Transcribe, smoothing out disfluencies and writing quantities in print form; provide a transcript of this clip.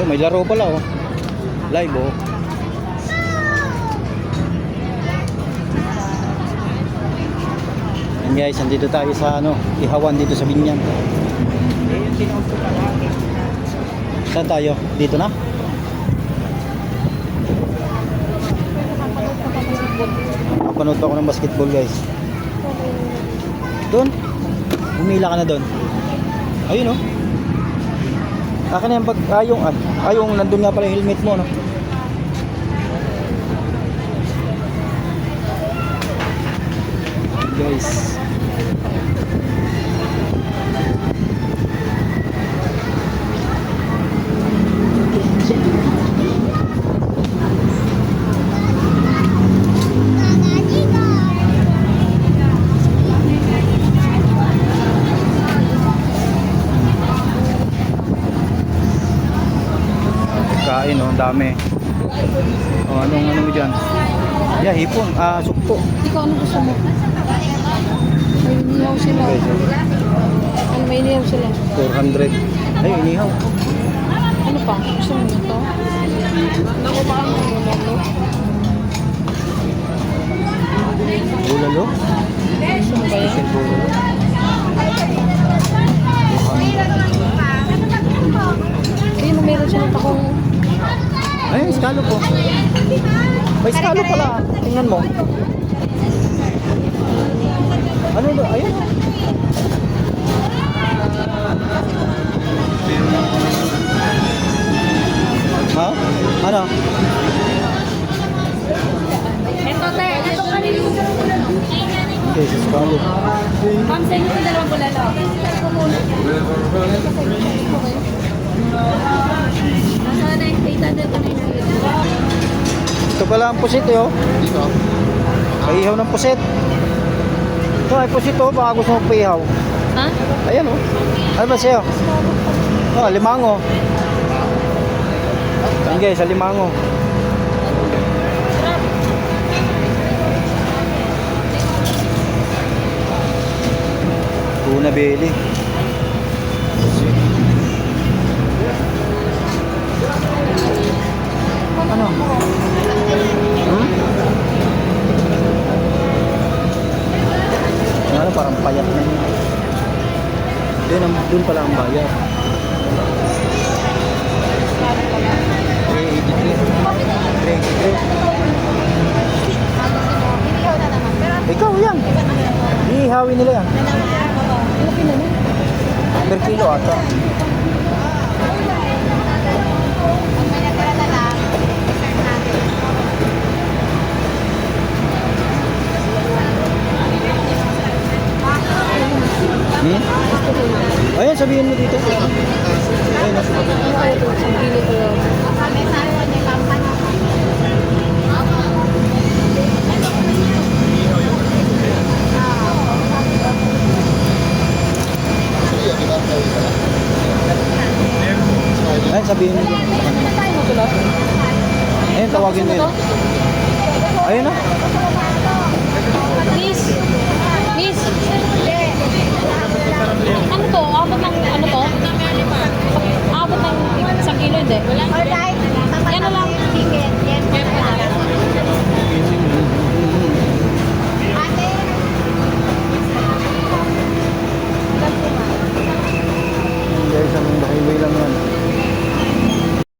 may laro pala oh. Live oh. Yan guys, andito tayo sa ano, Ihawan dito sa Binyan. Saan tayo? Dito na? Napanood ako ng basketball guys. Doon? Umila ka na doon. Ayun oh. Akin na yung pag... yung nandun nga pala yung helmet mo no? Guys. Kain oh, ang dami. Oh, ano mo dyan? Yeah, hipon. Sukpo. Ikaw ano gusto mo? May inihaw sila. Okay, so, Ano may inihaw sila? 400. Ay, inihaw. Ano pa? Gusto mo ito? Naku ba ang bulalo? Bulalo? Gusto mo ba yan? Special bulalo. Ayun, meron siya ng takong... Ay, skalo po. May skalo pala. Tingnan mo. Ano ba? Ayun. Ha? Ano? Ito, te. Ito ka rin. Okay, sa skalo. Ma'am, sa inyo yung dalawang bulalo. Nasa na yung 800 ka na yun. Ito pala ang pusit eh oh. Dito. Paihaw ng pusit. Ito ay pusit oh. Baka gusto mong paihaw. Ha? Ayan oh. Ano ba sa'yo? Oh, limango. Ayan guys, sa limango. Tuna belly. Ano? Ano parang payat na yun. Doon pala ang bayar. 383. Ikaw yan. Ihawin nila yan. Per kilo ata. Ayan, sabihin mo dito. Ayun, nasa baba. Ayun, sabihin mo dito. Ayun, tawagin mo yun. Ayun na. Miss! Miss! Ano to? Abot ng ano to? Abot ng 1 kilo, hindi? Yan na lang. Guys, ang highway lang yan.